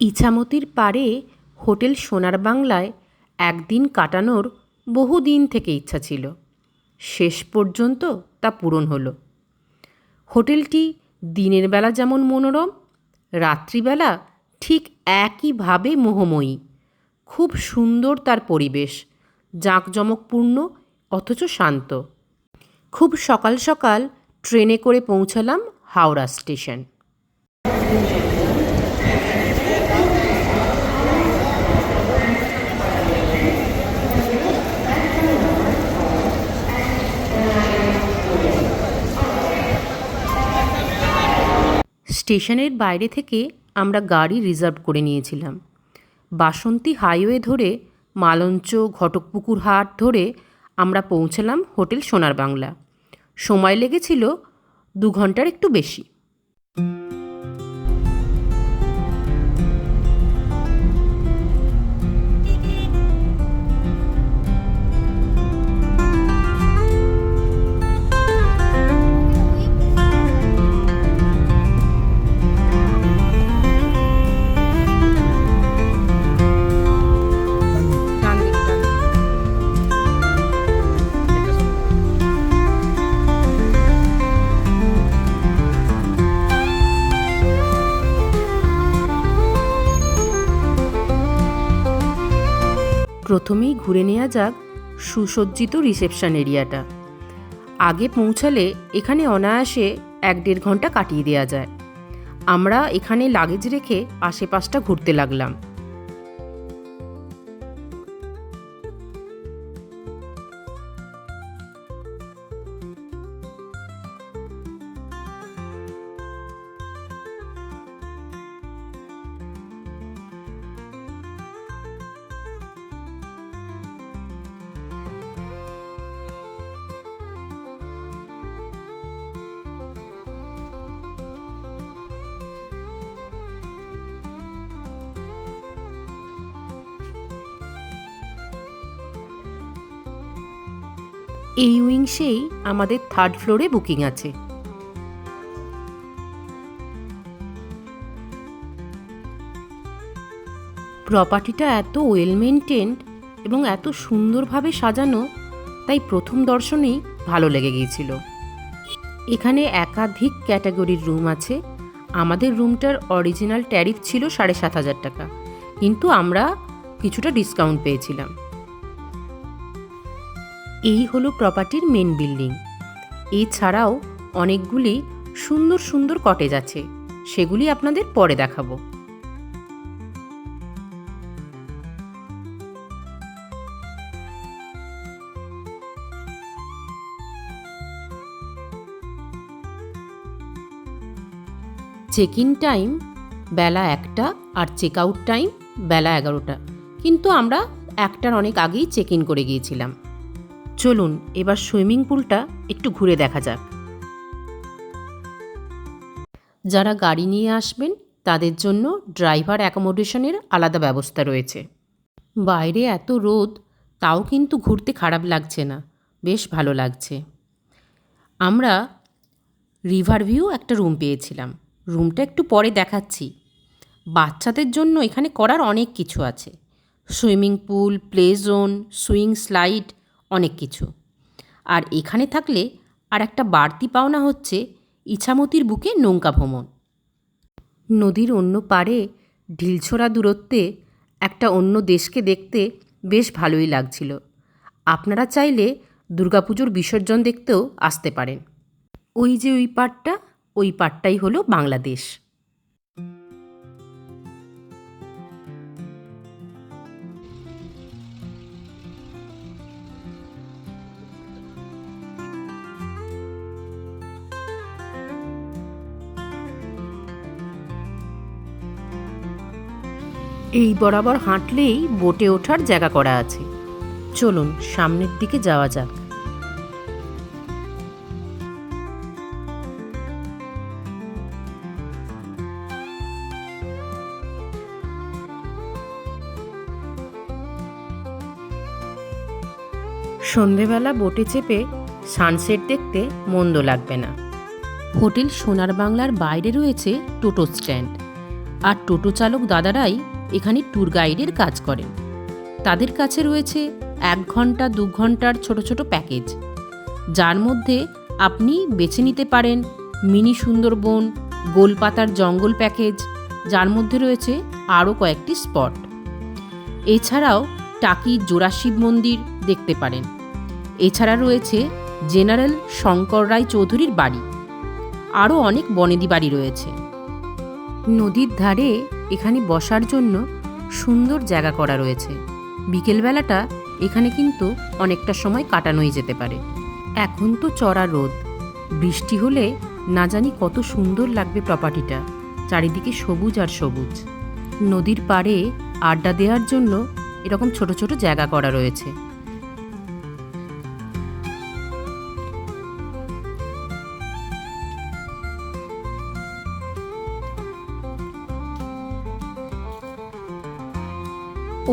ইছামতির পাড়ে হোটেল সোনার বাংলায় একদিন কাটানোর বহুদিন থেকে ইচ্ছা ছিল। শেষ পর্যন্ত তা পূরণ হলো। হোটেলটি দিনের বেলা যেমন মনোরম, রাত্রিবেলা ঠিক একইভাবে মোহময়ী। খুব সুন্দর তার পরিবেশ, জাঁকজমকপূর্ণ অথচ শান্ত। খুব সকাল সকাল ট্রেনে করে পৌঁছালাম হাওড়া স্টেশন। স্টেশনের বাইরে থেকে আমরা গাড়ি রিজার্ভ করে নিয়েছিলাম। বাসন্তী হাইওয়ে ধরে মালঞ্চ ঘটকপুকুর হাট ধরে আমরা পৌঁছলাম হোটেল সোনার বাংলা। সময় লেগেছিল 2 ঘন্টার একটু বেশি। প্রথমেই ঘুরে নেওয়া যাক সুসজ্জিত রিসেপশন এরিয়াটা। আগে পৌঁছালে এখানে অনায়াসে 1-1.5 ঘন্টা কাটিয়ে দেওয়া যায়। আমরা এখানে লাগেজ রেখে আশেপাশটা ঘুরতে লাগলাম। এই উইংসেই আমাদের 3rd ফ্লোরে বুকিং আছে। প্রপার্টিটা এত ওয়েল মেনটেন্ড এবং এত সুন্দরভাবে সাজানো, তাই প্রথম দর্শনেই ভালো লেগে গিয়েছিল। এখানে একাধিক ক্যাটাগরির রুম আছে। আমাদের রুমটার অরিজিনাল ট্যারিফ ছিল 7,500 টাকা, কিন্তু আমরা কিছুটা ডিসকাউন্ট পেয়েছিলাম। এই হলো প্রপার্টির মেন বিল্ডিং। এছাড়াও অনেকগুলি সুন্দর সুন্দর কটেজ আছে, সেগুলি আপনাদের পরে দেখাবো। চেক ইন টাইম বেলা 1টা আর চেক আউট টাইম বেলা 11টা, কিন্তু আমরা 1টার অনেক আগেই চেক ইন করে গিয়েছিলাম। চলুন এবার সুইমিং পুলটা একটু ঘুরে দেখা যাক। যারা গাড়ি নিয়ে আসবেন তাদের জন্য ড্রাইভার অ্যাকোমোডেশনের আলাদা ব্যবস্থা রয়েছে। বাইরে এত রোদ, তাও কিন্তু ঘুরতে খারাপ লাগছে না, বেশ ভালো লাগছে। আমরা রিভার ভিউ একটা রুম পেয়েছিলাম। রুমটা একটু পরে দেখাচ্ছি। বাচ্চাদের জন্য এখানে করার অনেক কিছু আছে। Swimming pool, play zone, swing slide, অনেক কিছু। আর এখানে থাকলে আর একটা বাড়তি পাওনা হচ্ছে ইছামতির বুকে নৌকা ভ্রমণ। নদীর অন্য পাড়ে ঢিলছোড়া দূরত্বে একটা অন্য দেশকে দেখতে বেশ ভালোই লাগছিল। আপনারা চাইলে দুর্গাপুজোর বিসর্জন দেখতেও আসতে পারেন। ওই যে ওই পাড়টাই হলো বাংলাদেশ। এই বরাবর হাঁটলেই বোটে ওঠার জায়গা করা আছে। চলুন সামনের দিকে যাওয়া যাক। সন্ধেবেলা বোটে চেপে সানসেট দেখতে মন্দ লাগবে না। হোটেল সোনার বাংলার বাইরে রয়েছে টোটো স্ট্যান্ড। আর টোটো চালক দাদারাই এখানে ট্যুর গাইডের কাজ করেন। তাদের কাছে রয়েছে 1 ঘন্টা 2 ঘন্টার ছোট ছোট প্যাকেজ, যার মধ্যে আপনি বেছে নিতে পারেন মিনি সুন্দরবন, গোলপাতার জঙ্গল প্যাকেজ, যার মধ্যে রয়েছে আরও কয়েকটি স্পট। এছাড়াও টাকির জোড়া শিব মন্দির দেখতে পারেন। এছাড়া রয়েছে জেনারেল শঙ্কর রায় চৌধুরীর বাড়ি, আরও অনেক বনেদি বাড়ি রয়েছে। নদীর ধারে এখানে বসার জন্য সুন্দর জায়গা করা রয়েছে। বিকেলবেলাটা এখানে কিন্তু অনেকটা সময় কাটানোই যেতে পারে। এখন তো চড়া রোদ, বৃষ্টি হলে না জানি কত সুন্দর লাগবে প্রপার্টিটা, চারিদিকে সবুজ আর সবুজ। নদীর পাড়ে আড্ডা দেওয়ার জন্য এরকম ছোট ছোট জায়গা করা রয়েছে।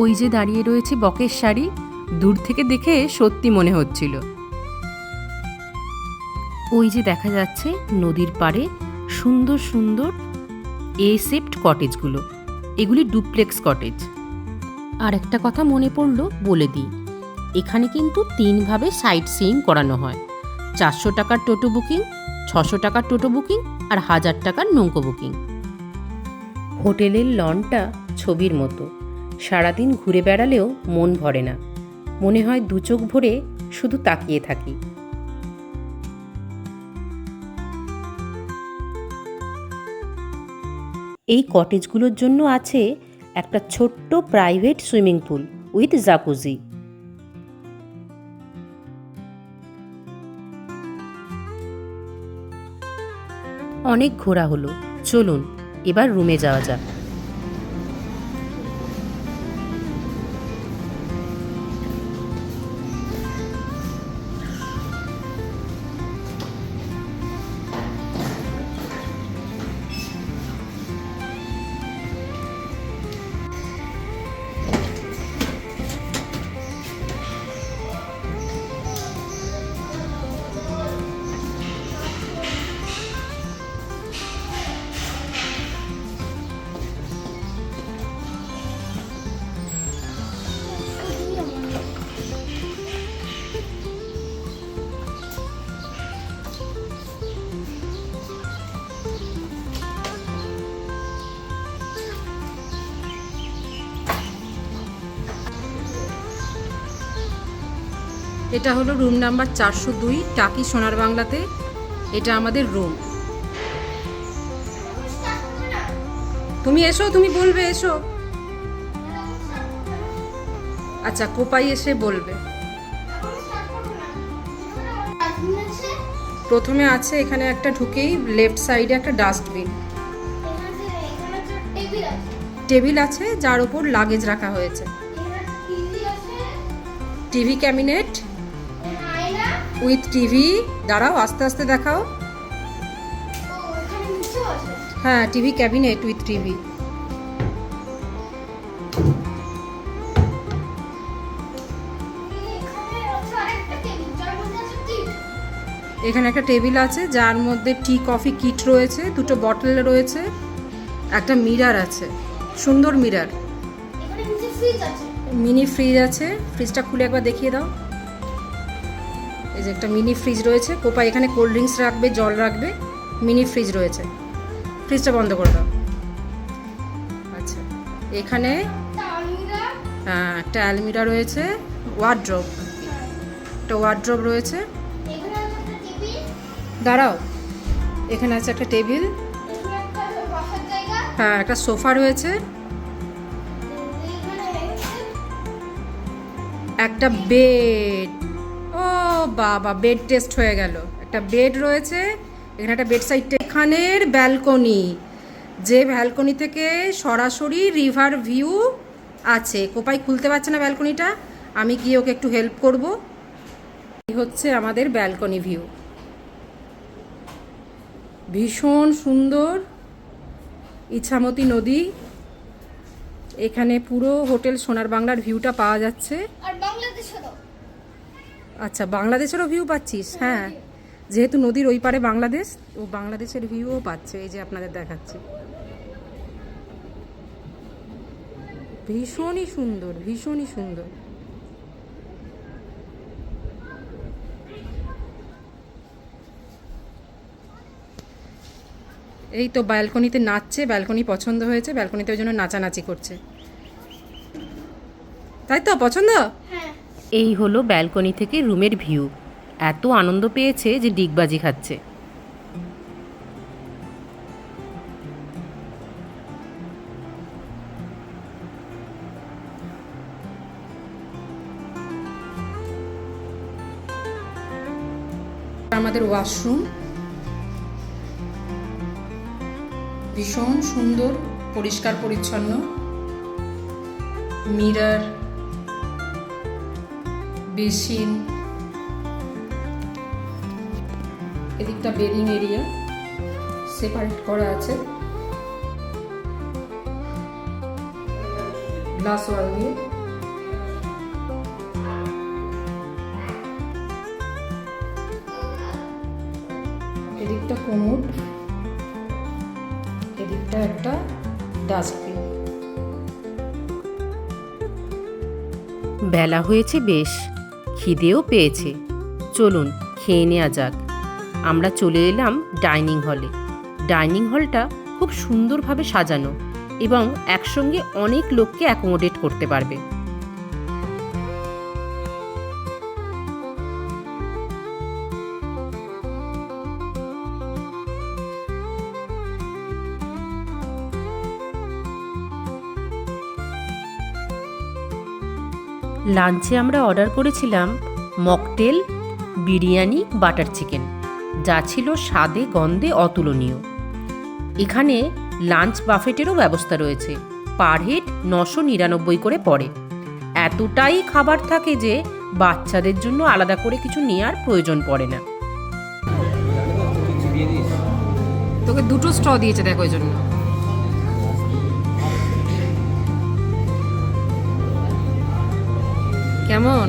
ওই যে দাঁড়িয়ে রয়েছে বকের শাড়ি, দূর থেকে দেখে সত্যি মনে হচ্ছিল। ওই যে দেখা যাচ্ছে নদীর পাড়ে সুন্দর সুন্দর শেপড কটেজগুলো, এগুলি ডুপ্লেক্স কটেজ। আর একটা কথা মনে পড়লো, বলে দিই, এখানে কিন্তু 3 ভাবে সাইট সিইং করানো হয়। 400 টাকার টোটো বুকিং, 600 টাকার টোটো বুকিং আর 1000 টাকার নৌকো বুকিং। হোটেলের লনটা ছবির মতো, সারাদিন ঘুরে বেড়ালেও মন ভরে না, মনে হয় 2 চোখ ভরে শুধু তাকিয়ে থাকি। এই কটেজগুলোর জন্য আছে একটা ছোট্ট private swimming pool with jacuzzi. অনেক ঘোরা হলো, চলুন এবার রুমে যাওয়া যাক। এটা হলো রুম নাম্বার 402 টাকি সোনার বাংলাতে। এটা আমাদের রুম। তুমি এসো, তুমি বলবে এসো। আচ্ছা, কোপাই এসে বলবে। প্রথমে আছে এখানে একটা ঢুকেই লেফট সাইডে একটা ডাস্টবিন, টেবিল আছে যার উপর লাগেজ রাখা হয়েছে, টিভি ক্যাবিনেট উইথ টিভি। দাঁড়াও, আস্তে আস্তে দেখাও। হ্যাঁ, টিভি ক্যাবিনেট উইথ টিভি। এখানে একটা টেবিল আছে যার মধ্যে টি কফি কিট রয়েছে, 2টো বটল রয়েছে, একটা মিরার আছে, সুন্দর মিরার। মিনি ফ্রিজ আছে, ফ্রিজটা খুলে একবার দেখিয়ে দাও। এই যে একটা মিনি ফ্রিজ রয়েছে, কোপা এখানে কোল্ড ড্রিঙ্কস রাখবে, জল রাখবে, মিনি ফ্রিজ রয়েছে। ফ্রিজটা বন্ধ করে দাও। আচ্ছা, এখানে হ্যাঁ একটা আলমিরা রয়েছে, ওয়ার্ড্রোব, একটা ওয়ার্ড্রোব রয়েছে। দাঁড়াও, এখানে আছে একটা টেবিল, হ্যাঁ একটা সোফা রয়েছে, একটা বেড। ও বাবা, বেড টেস্ট হয়ে গেল। একটা বেড রয়েছে এখানে, একটা বেড সাইড। এখানের ব্যালকনি, যে ব্যালকনি থেকে সরাসরি রিভার ভিউ আছে। কোপাই খুলতে পারছে না ব্যালকনিটা, আমি গিয়ে ওকে একটু হেল্প করব। এই হচ্ছে আমাদের ব্যালকনি ভিউ, ভীষণ সুন্দর। ইছামতি নদী, এখানে পুরো হোটেল সোনার বাংলার ভিউটা পাওয়া যাচ্ছে। আচ্ছা, বাংলাদেশেরও ভিউ পাচ্ছিস? হ্যাঁ, যেহেতু নদীর ওই পারে বাংলাদেশ, ও বাংলাদেশের ভিউও পাচ্ছে। এই যে আপনাদের দেখাচ্ছি। ভীষণই সুন্দর, ভীষণই সুন্দর। এই তো ব্যালকনিতে নাচছে, ব্যালকনি পছন্দ হয়েছে, ব্যালকনিতে ওই জন্য নাচানাচি করছে, তাই তো পছন্দ। এই হলো ব্যালকনি থেকে রুমের ভিউ। এত আনন্দ পেয়েছে যে ডিগবাজি খাচ্ছে। আমাদের ওয়াশরুম ভীষণ সুন্দর, পরিষ্কার পরিচ্ছন্ন, মিরর, বেসিন, এদিকটা বেডিং এরিয়া সেপারেট করা আছে গ্লাস ওয়াল দিয়ে। এদিকটা কোমোড, এদিকটা একটা ডাস্টবিন। বেলা হয়েছে বেশ, খিদেও পেয়েছে, চলুন খেয়ে নেওয়া যাক। আমরা চলে এলাম ডাইনিং হলে। ডাইনিং হলটা খুব সুন্দরভাবে সাজানো এবং একসঙ্গে অনেক লোককে অ্যাকোমোডেট করতে পারবে। লাঞ্চে আমরা অর্ডার করেছিলাম মকটেল, বিরিয়ানি, বাটার চিকেন, যা ছিল স্বাদে গন্ধে অতুলনীয়। এখানে লাঞ্চ বাফেটেরও ব্যবস্থা রয়েছে, পার হেড 999 করে পড়ে। এতটাই খাবার থাকে যে বাচ্চাদের জন্য আলাদা করে কিছু নেওয়ার প্রয়োজন পড়ে না। তোকে দুটো স্ট্র দিয়েছে দেখো, ওই জন্য। কেমন?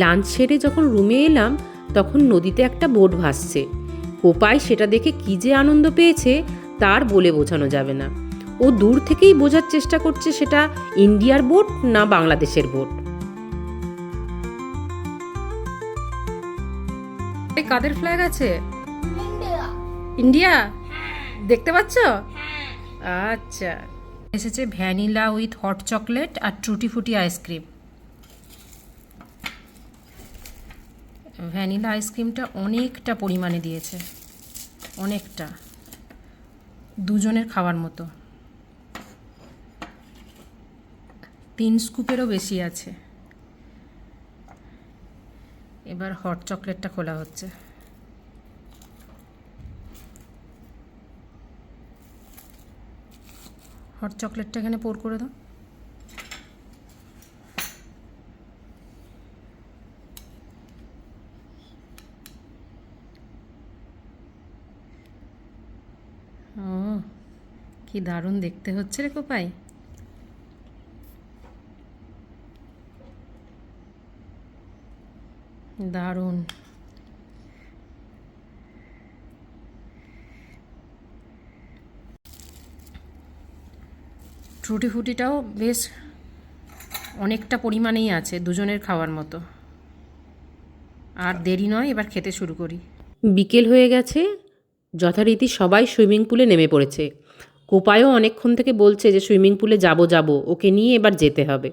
লাঞ্চ সেরে যখন রুমে এলাম তখন নদীতে একটা বোট ভাসছে। কোপাই সেটা দেখে কী যে আনন্দ পেয়েছে তার বলে বোঝানো যাবে না। ও দূর থেকেই বোঝার চেষ্টা করছে সেটা ইন্ডিয়ার বোট না বাংলাদেশের বোট। কাদের ফ্ল্যাগ আছে? ইন্ডিয়া। দেখতে পাচ্ছ? আচ্ছা। এসেছে ভ্যানিলা উইথ হট চকলেট আর টুটি ফুটি আইসক্রিম। ভ্যানিলা আইসক্রিমটা অনেকটা পরিমাণে দিয়েছে, অনেকটা, দুজনের খাওয়ার মতো। 3 স্কুপেরও বেশি আছে। এবার হট চকলেটটা খোলা হচ্ছে। হট চকলেটটা এখানে পোর করে দাও। ও কি দারুণ দেখতে হচ্ছে রে কোপাই। দারুণ। টুটি ফুটিটাও বেশ অনেকটা পরিমাণেই আছে, দুজনের খাওয়ার মতো। আর দেরি নয়, এবার খেতে শুরু করি। বিকেল হয়ে গেছে, যথারীতি সবাই সুইমিং পুলে নেমে পড়েছে। কোপায়ও অনেকক্ষণ থেকে বলছে যে সুইমিং পুলে যাব, ওকে নিয়ে এবার যেতে হবে।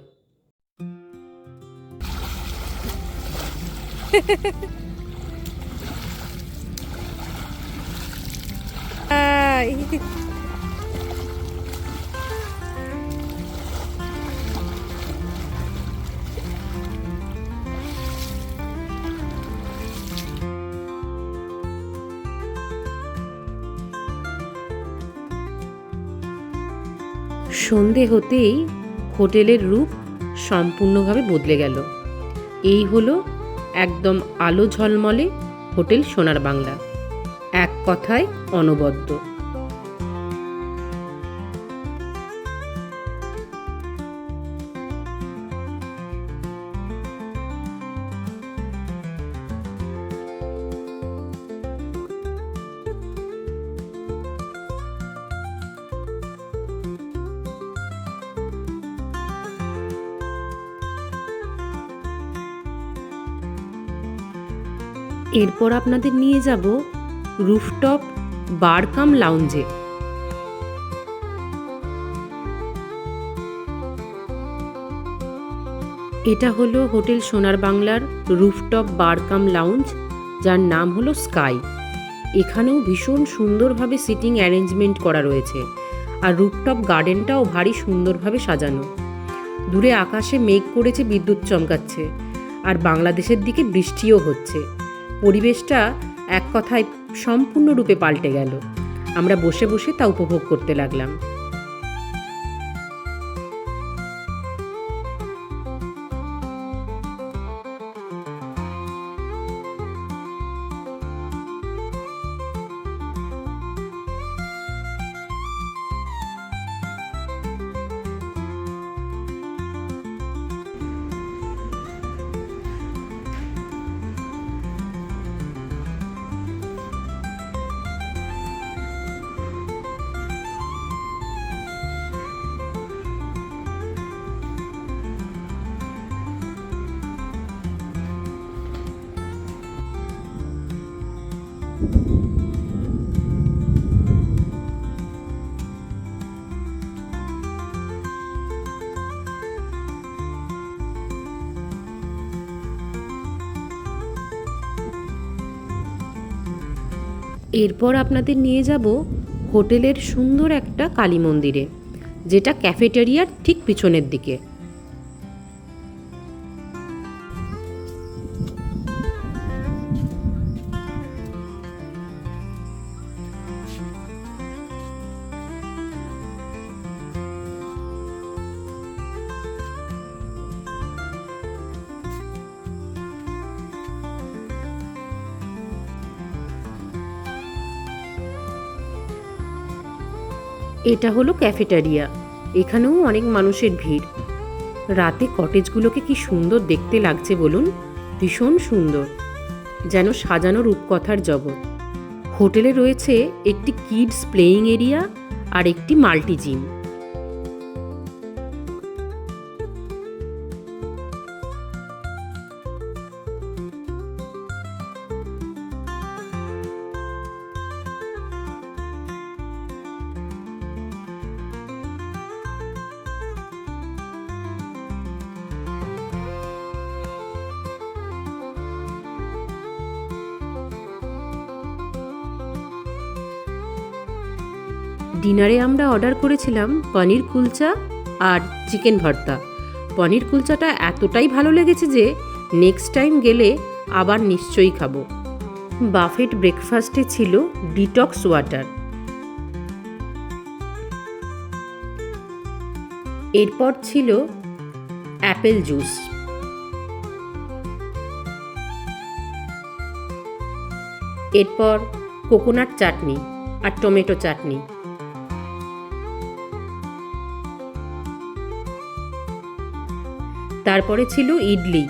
সন্ধে হতেই হোটেলের রূপ সম্পূর্ণভাবে বদলে গেল। এই হলো একদম আলো ঝলমলে হোটেল সোনার বাংলা, এক কথায় অনবদ্য। এরপর আপনাদের নিয়ে যাব রুফটপ বার কাম লাউঞ্জে। এটা হলো হোটেল সোনার বাংলার রুফটপ বার কাম লাউঞ্জ, যার নাম হলো স্কাই। এখানেও ভীষণ সুন্দরভাবে সিটিং অ্যারেঞ্জমেন্ট করা রয়েছে, আর রুফটপ গার্ডেনটাও ভারী সুন্দরভাবে সাজানো। দূরে আকাশে মেঘ করেছে, বিদ্যুৎ চমকাচ্ছে, আর বাংলাদেশের দিকে বৃষ্টিও হচ্ছে। পরিবেশটা এক কথায় সম্পূর্ণরূপে পাল্টে গেল। আমরা বসে বসে তা উপভোগ করতে লাগলাম। এরপর আপনাদের নিয়ে যাব হোটেলের সুন্দর একটা কালী মন্দিরে, যেটা ক্যাফেটেরিয়ার ঠিক পিছনের দিকে। এটা হলো ক্যাফেটেরিয়া। এখানেও অনেক মানুষের ভিড়। রাতে কটেজগুলোকে কি সুন্দর দেখতে লাগছে বলুন, ভীষণ সুন্দর, যেন সাজানো রূপকথার জগৎ। হোটেলে রয়েছে একটি কিডস প্লেয়িং এরিয়া আর একটি মাল্টি জিম। ডিনারে আমরা অর্ডার করেছিলাম পনির কুলচা আর চিকেন ভর্তা। পনির কুলচাটা এতটাই ভালো লেগেছে যে নেক্সট টাইম গেলে আবার নিশ্চয়ই খাবো। বাফেট ব্রেকফাস্টে ছিল ডিটক্স ওয়াটার। এরপর ছিল অ্যাপেল জুস। এরপর কোকোনাট চাটনি আর টমেটো চাটনি। তারপরে ছিল ইডলি।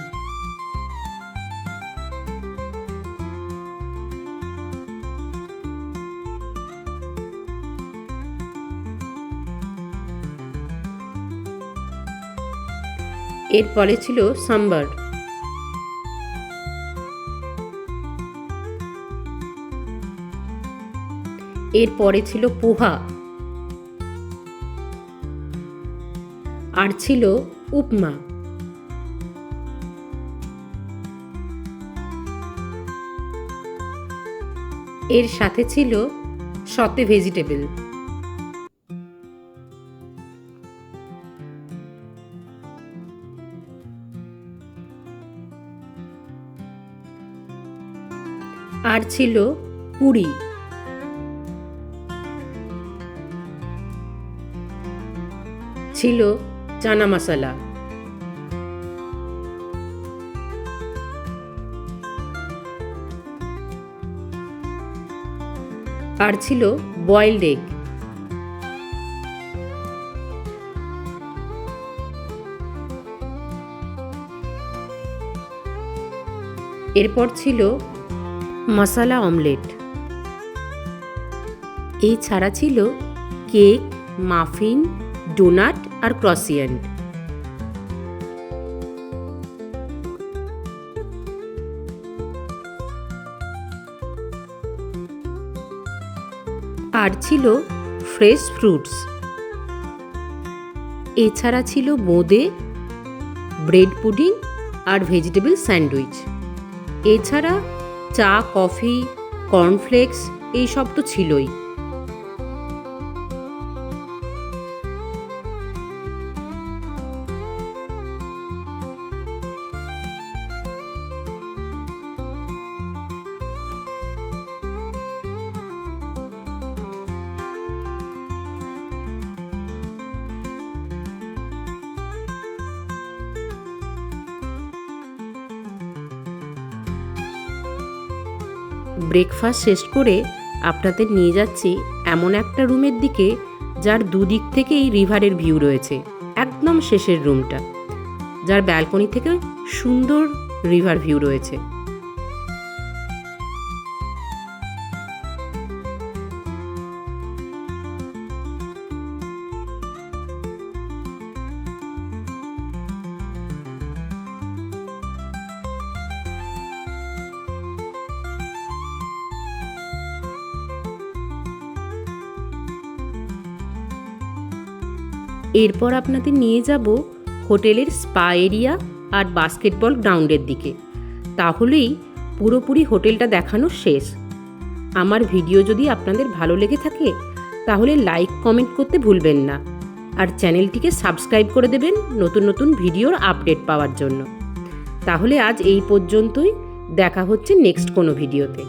এরপরে ছিল সাম্বার। এরপরে ছিল পোহা, আর ছিল উপমা। এর সাথে ছিল সতে ভেজিটেবল। আর ছিল পুরি। ছিল চানা মশলা। আর ছিল বয়েলড এগ। এরপর ছিল মশলা অমলেট। এছাড়া ছিল কেক, মাফিন, ডোনাট আর ক্রসিয়েন্ট। আর ছিল ফ্রেশ ফ্রুটস। এছাড়া ছিল বোঁদে, ব্রেড পুডিং আর ভেজিটেবল স্যান্ডউইচ। এছাড়া চা, কফি, কর্নফ্লেক্স এইসব তো ছিলই। ব্রেকফাস্ট শেষ করে আপনাদের নিয়ে যাচ্ছি এমন একটা রুমের দিকে যার দুদিক থেকেই রিভারের ভিউ রয়েছে। একদম শেষের রুমটা, যার ব্যালকনি থেকে সুন্দর রিভার ভিউ রয়েছে। এরপর আপনাদের নিয়ে যাব হোটেলের স্পা এরিয়া আর বাস্কেটবল গ্রাউন্ডের দিকে। তাহলেই পুরোপুরি হোটেলটা দেখানো শেষ। আমার ভিডিও যদি আপনাদের ভালো লেগে থাকে তাহলে লাইক, কমেন্ট করতে ভুলবেন না। আর চ্যানেলটিকে সাবস্ক্রাইব করে দেবেন নতুন নতুন ভিডিওর আপডেট পাওয়ার জন্য। তাহলে আজ এই পর্যন্তই, দেখা হচ্ছে নেক্সট কোনো ভিডিওতে।